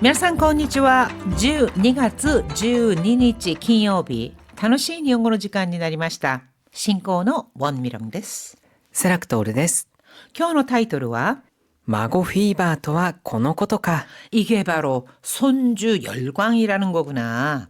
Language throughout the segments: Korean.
皆さんこんにちは。12月12日金曜日、楽しい日本語の時間になりました。進行のウォンミロンです。セラクトールです。今日のタイトルは孫フィーバーとはこのことか。 이게 바로 손주 열광이라는 거구나.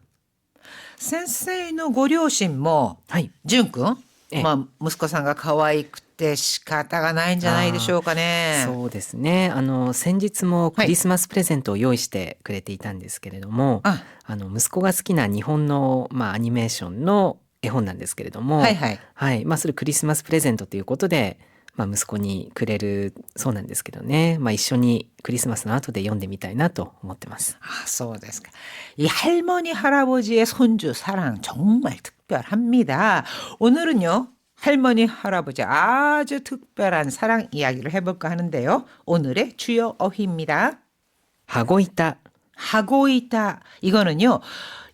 先生のご両親もはい。ジュン君、ええ息子さんが可愛くて仕方がないんじゃないでしょうかね。そうですね。先日もクリスマスプレゼントを用意してくれていたんですけれども、あ、息子が好きな日本の、アニメーションの絵本なんですけれども、はいはい。はい。それクリスマスプレゼントということで、息子にくれるそうなんですけどね。一緒にクリスマスの後で読んでみたいなと思ってます。 아, そうですか. 이 할머니 할아버지의 손주 사랑 정말 특별합니다. 오늘은요. 할머니 할아버지 아주 특별한 사랑 이야기를 해볼까 하는데요. 오늘의 주요 어휘입니다. 羽子板。 하고 있다. 이거는요.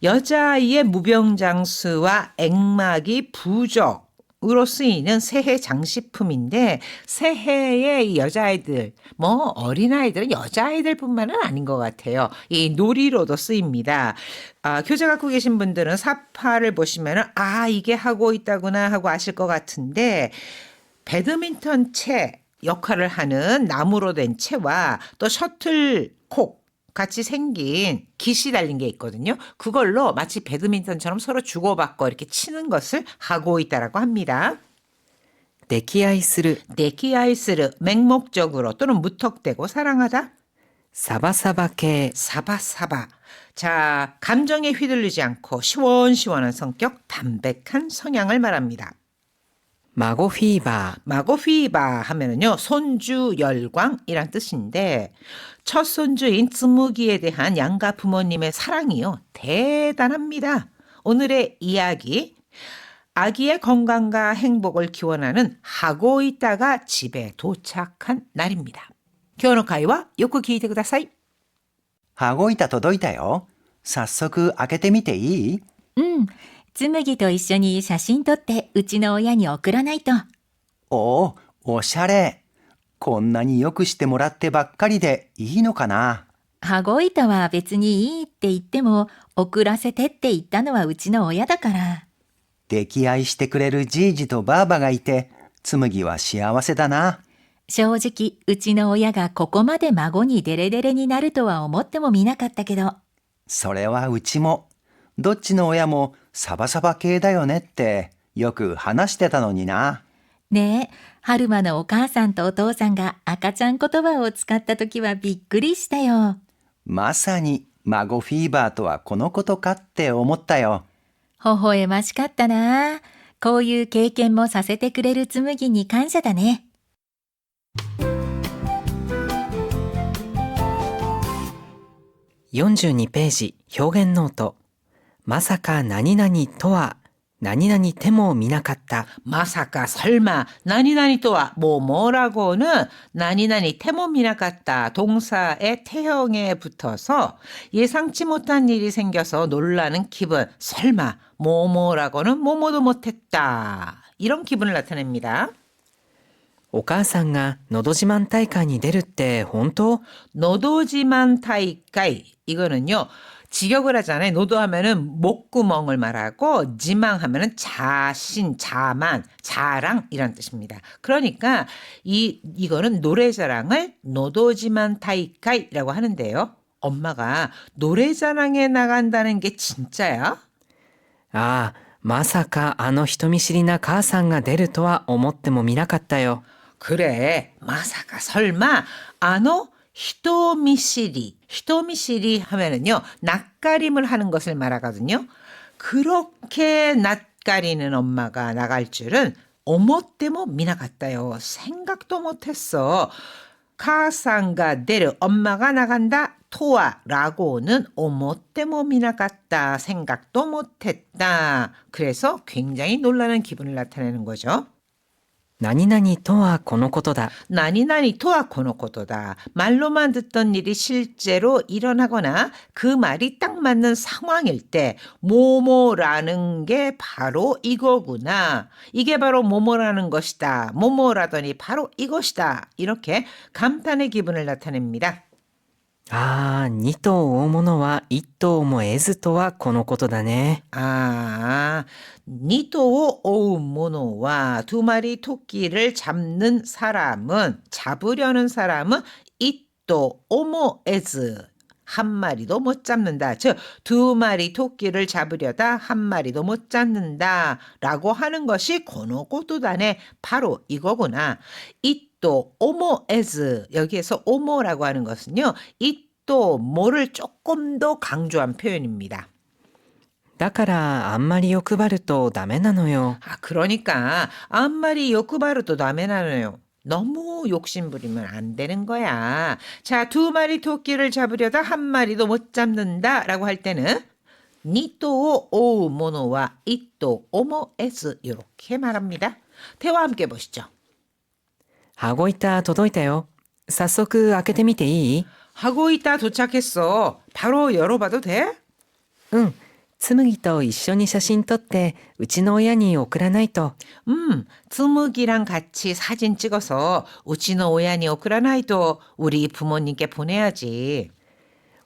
여자아이의 무병장수와 액막이 부적으로 쓰이는 새해 장식품인데 새해에 이 여자아이들 어린아이들은 여자아이들뿐만은 아닌 것 같아요. 이 놀이로도 쓰입니다. 교재 갖고 계신 분들은 사파를 보시면은 이게 하고 있다구나 하고 아실 것 같은데 배드민턴 채 역할을 하는 나무로 된 채와 또 셔틀콕 같이 생긴 깃이 달린 게 있거든요. 그걸로 마치 배드민턴처럼 서로 주고받고 이렇게 치는 것을 하고 있다라고 합니다. 溺愛する。 네키아이스르 맹목적으로 또는 무턱대고 사랑하다. サバサバ系。 사바사바. 자, 감정에 휘둘리지 않고 시원시원한 성격, 담백한 성향을 말합니다. 孫フィーバー。 마고피바 하면은요, 손주 열광이란 뜻인데, 첫 손주인 쯔무기에 대한 양가 부모님의 사랑이요, 대단합니다. 오늘의 이야기, 아기의 건강과 행복을 기원하는 하고 있다가 집에 도착한 날입니다. 今日の会話よく聞いてください。羽子板届いたよ。早速開けてみていい？うん。つむぎと一緒に写真撮ってうちの親に送らないと。おお、おしゃれ。こんなによくしてもらってばっかりでいいのかな？羽子板は別にいいって言っても、送らせてって言ったのはうちの親だから。溺愛してくれるじいじとばあばがいて、紬は幸せだな。正直、うちの親がここまで孫にデレデレになるとは思ってもみなかったけど。それはうちも。どっちの親もサバサバ系だよねってよく話してたのにな。ねえ、春馬のお母さんとお父さんが赤ちゃん言葉を使った時はびっくりしたよ。まさに孫フィーバーとはこのことかって思ったよ。微笑ましかったな。こういう経験もさせてくれる紬に感謝だね。42ページ表現ノート。まさか何々とは何々ても見なかった。 마사카 설마 나니나니 또한 뭐라고는 나니나니 태mom이나 같다 동사의 태형에 붙어서 예상치 못한 일이 생겨서 놀라는 기분. 설마 뭐라고는 뭐도 못했다. 이런 기분을 나타냅니다. お母さんがのど自慢大会に出るって本当？ 노도지만 타이까이. 이거는요. 직역을 하잖아요. 노도하면은 목구멍을 말하고 지망하면은 자신, 자만, 자랑 이란 뜻입니다. 그러니까 이거는 노래자랑을 노도지만 타이카이라고 하는데요. 엄마가 노래자랑에 나간다는 게 진짜야? ああ、まさかあの人見知りな母さんが出るとは思ってもみなかったよ。 그래. 마사카 설마 아노 히토미시리 하면은요, 낯가림을 하는 것을 말하거든요. 그렇게 낯가리는 엄마가 나갈 줄은 오모때모 미나 같다요. 생각도 못했어. 카상가 데르 엄마가 나간다. 토아라고는 오모때모 미나 같다. 생각도 못했다. 그래서 굉장히 놀라는 기분을 나타내는 거죠. 何々とはこのことだ。 나니나니 토아 코노코토다. 말로만 듣던 일이 실제로 일어나거나 그 말이 딱 맞는 상황일 때 모모라는 게 바로 이거구나. 이게 바로 모모라는 것이다. 모모라더니 바로 이것이다. 이렇게 감탄의 기분을 나타냅니다. ああ、2頭追うものは1頭も得ずとはこのことだね。 아, 니토 오우 모노와 두 마리 토끼를 잡으려는 사람은 이또 오모에즈 한 마리도 못 잡는다. 즉, 두 마리 토끼를 잡으려다 한 마리도 못 잡는다. 라고 하는 것이 고노고도단의 바로 이거구나. 이또 오모에즈 여기에서 오모라고 하는 것은요. 이또 모를 조금 더 강조한 표현입니다. だからあんまり欲張るとダメなのよ。 아, 그러니까 안말이 욕구바르도 다메나노요. 너무 욕심부리면 안 되는 거야. 자, 두 마리 토끼를 잡으려다 한 마리도 못 잡는다 라고 할 때는 니토 오우 모노와 이또 오모에스 이렇게 말합니다. 대화 함께 보시죠. 羽子板届いたよ。早速開けてみていい？ 하고 있다 도착했어. 바로 열어봐도 돼? うん。つむぎと一緒に写真撮ってうちの親に送らないと。 쯔묵이랑 같이 사진 찍어서 우치노 오야니 오크라나이도 우리 부모님께 보내야지.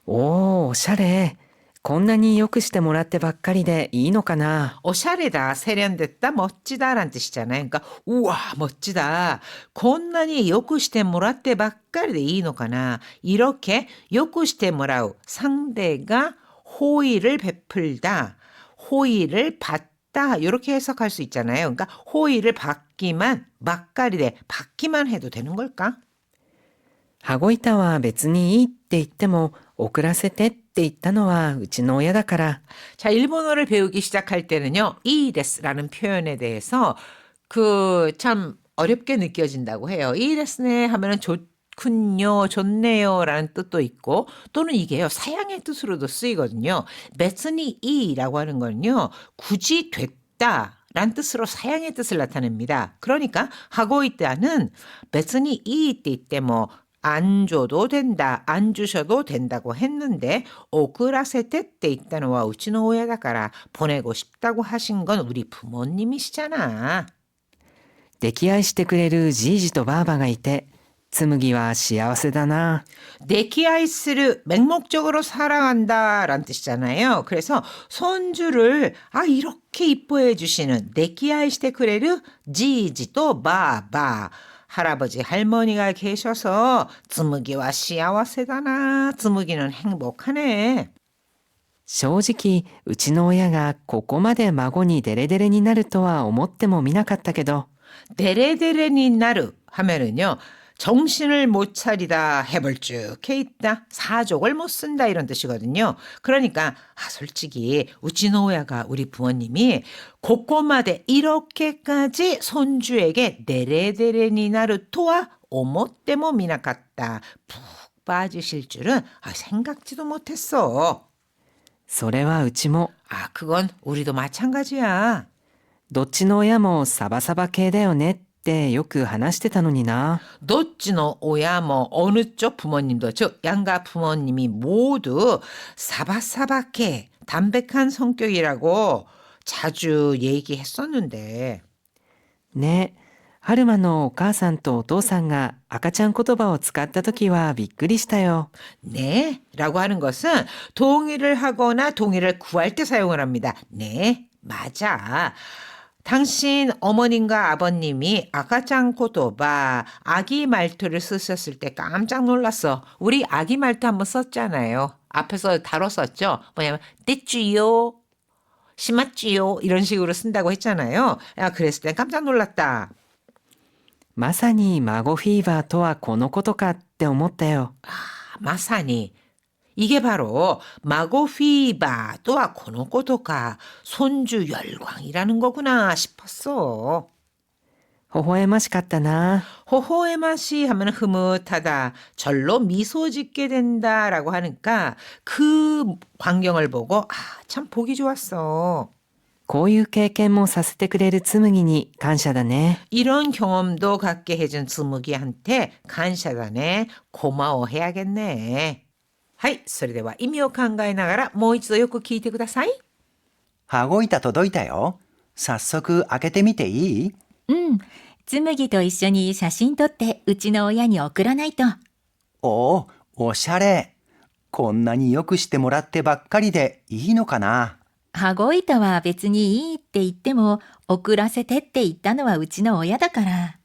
おー、おしゃれ。こんなによくしてもらってばっかりでいいのかな。 샤레다, 세련됐다, 멋지다라는 뜻이잖아요. 그러니까 우와, 멋지다. 곤난이 요쿠시테 모라떼 바까리데 이노카나. 이렇게 요쿠시테 모라우 상대가 호의를 베풀다, 호의를 받다 이렇게 해석할 수 있잖아요. 그러니까 호의를 받기만 막가리되 받기만 해도 되는 걸까? 羽子板は別にいいって言っても送らせてって言ったのはうちの親だから。 자, 일본어를 배우기 시작할 때는요. 이데스라는 표현에 대해서 참 어렵게 느껴진다고 해요. 이데스네 하면은 좋군요, 좋네요라는 뜻도 있고 또는 이게요. 사양의 뜻으로도 쓰이거든요. 베츠니 이라고 하는 거는요. 굳이 됐다 란 뜻으로 사양의 뜻을 나타냅니다. 그러니까 하고 있다는 베츠니 이 때 뭐 안 줘도 된다, 안 주셔도 된다고 했는데 오크라세테 때 있다는 와 우치노 오야다까라 보내고 싶다고 하신 건 우리 부모님이시잖아. 溺愛してくれるじいじとばあばがいて、つむぎは幸せだな。 네키아이스를 맹목적으로 사랑한다 라는 뜻이잖아요. 그래서 손주를 이렇게 이뻐해 주시는 네키아이시테 쿠레르 지지또 바바 할아버지 할머니가 계셔서 쯔무기와 시아와세다나. 쯔무기는 행복하네. 正直うちの親がここまで孫にデレデレになるとは思ってもみなかったけど。 데레데레니 나르 하면은요. 정신을 못 차리다, 해벌쭉해 있다, 사족을 못 쓴다 이런 뜻이거든요. 그러니까 솔직히 우치노야가 우리 부모님이 고꼬마데 이렇게까지 손주에게 데레데레니 나르토와 오모떼모 미나갔다 푹 빠지실 줄은 생각지도 못했어. それはうちも。 그건 우리도 마찬가지야. どっちの親もサバサバ系だよねってよく話してたのにな。 도찌노 오야 뭐 어느 쪽 부모님도 즉 양가 부모님이 모두 사바사바케 담백한 성격이라고 자주 얘기했었는데. ね。春馬のお母さんとお父さんが赤ちゃん言葉を使った時はびっくりしたよ。 네 라고 하는 것은 동의를 하거나 동의를 구할 때 사용을 합니다. 네, 맞아. 당신 어머님과 아버님이 아가짱 고도바 아기 말투를 쓰셨을 때 깜짝 놀랐어. 우리 아기 말투 한번 썼잖아요. 앞에서 다뤘었죠. 뭐냐면 떼쭈요, 심았쭈요 이런 식으로 쓴다고 했잖아요. 그랬을 때 깜짝 놀랐다. まさに孫フィーバーとはこのことかって思ったよ。 마사니. 이게 바로 마고피바 또한 고노고도가 손주 열광이라는 거구나 싶었어. 微笑ましかったな。 호호의 맛이 하면 흐뭇하다, 절로 미소 짓게 된다라고 하니까 그 광경을 보고 참 보기 좋았어. こういう経験もさせてくれる紬に感謝だね。 이런 경험도 갖게 해준 쯔무기한테 감사다네. 고마워해야겠네. はい、それでは意味を考えながらもう一度よく聞いてください。羽子板届いたよ。早速開けてみていい？うん。つむぎと一緒に写真撮ってうちの親に送らないと。おお、おしゃれ。こんなによくしてもらってばっかりでいいのかな。羽子板は別にいいって言っても、送らせてって言ったのはうちの親だから。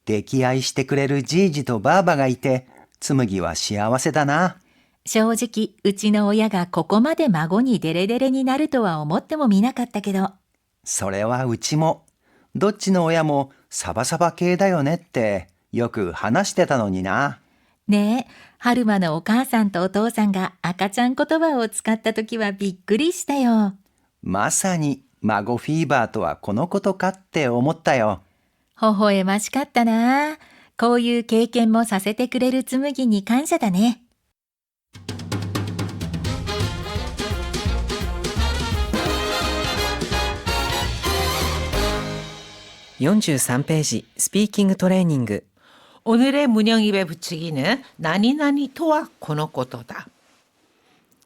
溺愛してくれるじいじとばあばがいて、紬は幸せだな。正直、うちの親がここまで孫にデレデレになるとは思ってもみなかったけど。それはうちも。どっちの親もサバサバ系だよねってよく話してたのにな。ねえ、春馬のお母さんとお父さんが赤ちゃん言葉を使った時はびっくりしたよ。まさに孫フィーバーとはこのことかって思ったよ。微笑ましかったな。こういう経験もさせてくれる紬に感謝だね。43ページ、スピーキングトレーニング。 오늘의 문형입에 붙이기는 나니나니 토와 このことだ。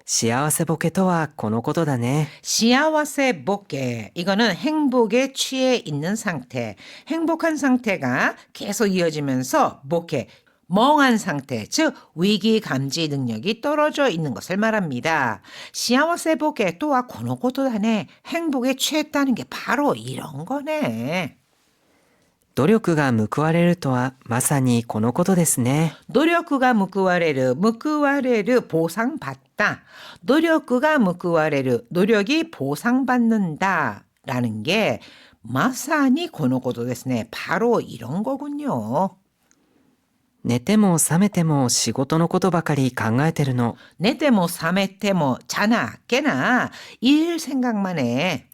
幸せボケとはこのことだね。 시아와세 복게 이거는 행복에 취해 있는 상태. 행복한 상태가 계속 이어지면서 복게 멍한 상태, 즉 위기 감지 능력이 떨어져 있는 것을 말합니다. 시아와세 복게 또한 このことだね. 행복에 취했다는 게 바로 이런 거네. 努力が報われるとはまさにこのことですね。 노력가報われる, 보상받다. 노력가 報われる, 노력이 보상받는다 라는 게 마사니 このことですね. 바로 이런 거군요. 寝ても覚めても仕事のことばかり考えてるの。 내때모 사메때모 자나 깨나 일 생각만 해.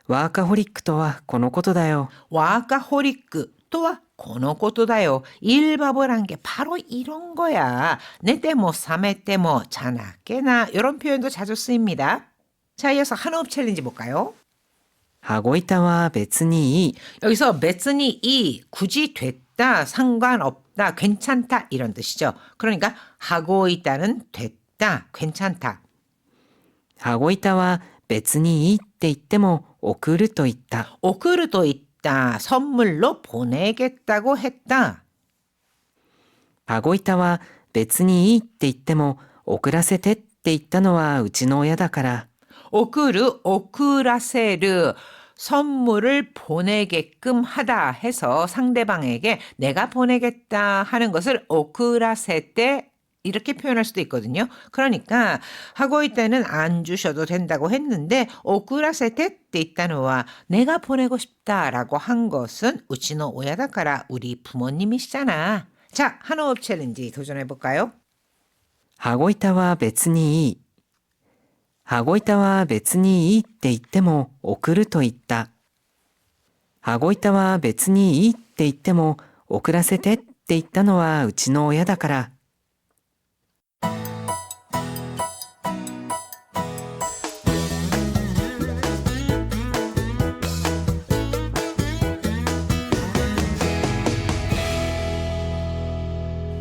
ワーカホリックとはこのことだよ。 와카호리크 또한 このことだよ. 일바보란 게 바로 이런 거야. 내때모 사메때모 자나 깨나 이런 표현도 자주 쓰입니다. 자, 이어서 한호흡 챌린지 볼까요? 羽子板は別にいい。 여기서別に이 굳이 됐다, 상관없다, 괜찮다 이런 뜻이죠. 그러니까 하고 있다는 됐다, 괜찮다. 羽子板は別にいいって言っても送ると言った。 오크르도 있다, 선물로 보내겠다고 했다. 羽子板は別にいいって言っても送らせてって言ったのはうちの親だから。 오크라세르 선물을 보내게끔 하다 해서 상대방에게 내가 보내겠다 하는 것을 오크라세테 이렇게 표현할 수도 있거든요. 그러니까 하고 있다는 안 주셔도 된다고 했는데 오크라세테 때 있다는와 내가 보내고 싶다라고 한 것은 우치노 오야다카라 우리 부모님이시잖아. 자, 한호흡 챌린지 도전해 볼까요? 羽子板は別にいい。羽子板は別にいいって言っても送ると言った。羽子板は別にいいって言っても送らせてって言ったのはうちの親だから。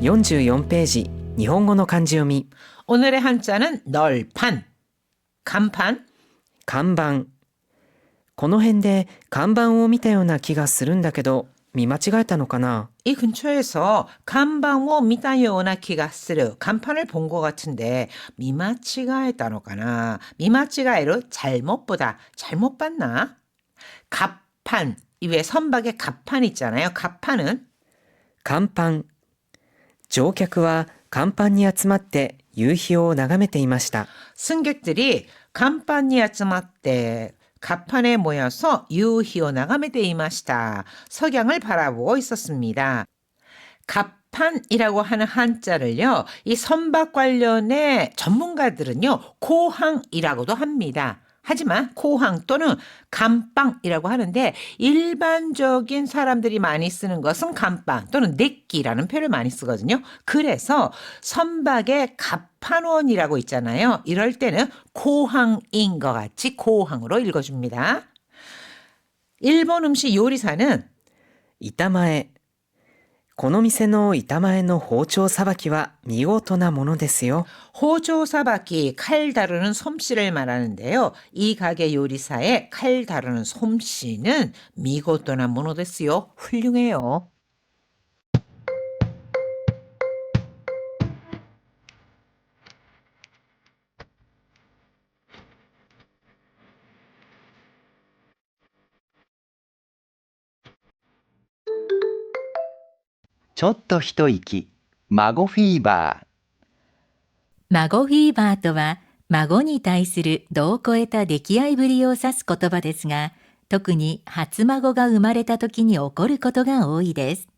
44ページ、日本語の漢字読み。 오늘의 한자는 널판, 간판, 看板。この辺で看板を見たような気がするんだけど、見間違えたのかな。 이 근처에서 간방を見たような気がする 간판을 본 것 같은데 미마치가했다노까나 미마치가에로 잘못보다 잘못 봤나? 갑판 이외에 선박에 갑판 있잖아요. 갑판은 甲板。乗客は甲板に集まって夕日を眺めていました。 승객들이 간판이 集まって 갑판에 모여서 유희を 眺めていました. 석양을 바라보고 있었습니다. 갑판이라고 하는 한자를요. 이 선박 관련의 전문가들은요. 고항이라고도 합니다. 하지만 고항 또는 감방이라고 하는데 일반적인 사람들이 많이 쓰는 것은 감방 또는 넷기라는 표현을 많이 쓰거든요. 그래서 선박의 갑판원이라고 있잖아요. 이럴 때는 고항인 것 같이 고항으로 읽어줍니다. 일본 음식 요리사는 板前。この店の板前の包丁さばきは見事なものですよ。 호조 사바키 칼 다루는 솜씨를 말하는데요. 이 가게 요리사의 칼 다루는 솜씨는 미고도나 모노데스요. 훌륭해요. ちょっと一息、孫フィーバー。孫フィーバーとは、孫に対する度を超えた溺愛ぶりを指す言葉ですが、特に初孫が生まれた時に起こることが多いです。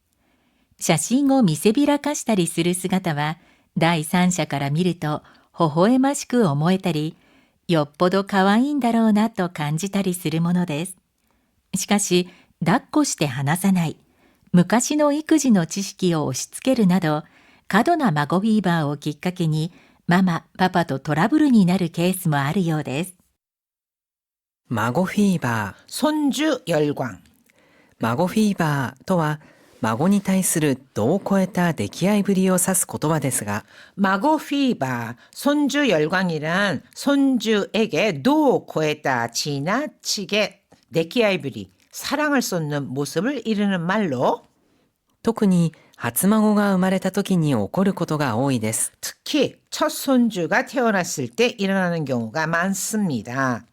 写真を見せびらかしたりする姿は、第三者から見ると微笑ましく思えたり、よっぽど可愛いんだろうなと感じたりするものです。しかし、抱っこして離さない、昔の育児の知識を押し付けるなど、過度な孫フィーバーをきっかけに、ママ、パパとトラブルになるケースもあるようです。孫フィーバー。 손주열광. 孫フィーバーとは、孫に対する度を超えた溺愛ぶりを指す言葉ですが、 마고 피바, 손주열광이란 손주에게 도 고에다 지나치게 내키아이브리, 사랑을 쏟는 모습을 이르는 말로 特に初孫が生まれた時に起こることが多いです。 특히 첫 손주가 태어났을 때 일어나는 경우가 많습니다.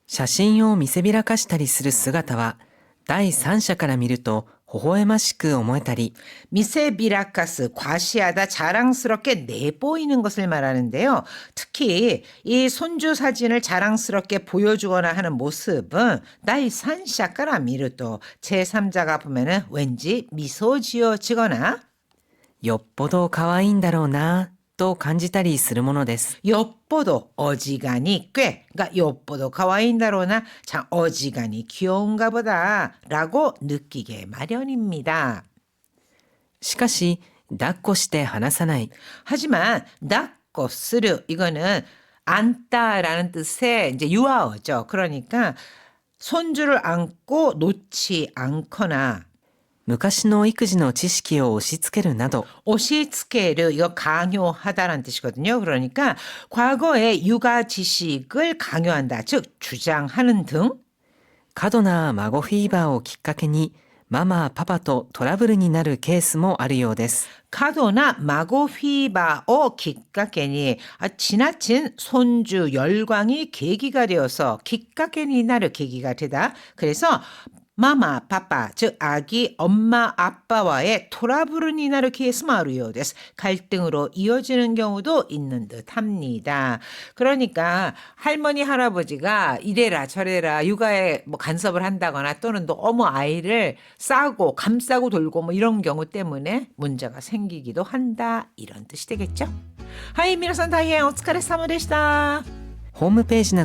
写真を見せびらかしたりする姿は、第三者から見ると微笑ましく思えたり、 미세비라카스, 과시하다, 자랑스럽게 내보이는 것을 말하는데요. 특히 이 손주 사진을 자랑스럽게 보여주거나 하는 모습은 나이산샤까라 미르도 제3자가 보면은 왠지 미소 지어지거나 よっぽど可愛いんだろうなと感じたりするものです。 엿보도 어지간히 꽤, 그러니까 엿보도 가와인다로나 참 어지간히 귀여운가 보다 라고 느끼게 마련입니다. しかし、抱っこして離さない。 하지만 抱っこ 쓰르 이거는 안다라는 뜻의 이제 유아어죠. 그러니까 손주를 안고 놓지 않거나 昔の育児の知識を押し付けるなど、 오시츠케르 이거 강요하다라는 뜻이거든요. 그러니까 과거의 육아 지식을 강요한다. 즉 주장하는 등 過度な孫フィーバーをきっかけに、ママ、パパとトラブルになるケースもあるようです。 카도나 마고 피바오 기까케니 지나친 손주 열광이 계기가 되어서 기까케니 나르 계기가 되다. 그래서 마마, 파파, 즉 아기 엄마, 아빠와의 토라부르니 나르 케이스 마루요데스. 갈등으로 이어지는 경우도 있는 듯합니다. 그러니까 할머니, 할아버지가 이래라 저래라 육아에 뭐 간섭을 한다거나 또는 너무 아이를 싸고 감싸고 돌고 뭐 이런 경우 때문에 문제가 생기기도 한다. 이런 뜻이 되겠죠? 하이, 미나산 다이엔 오츠카레 사마でした. ホームページなど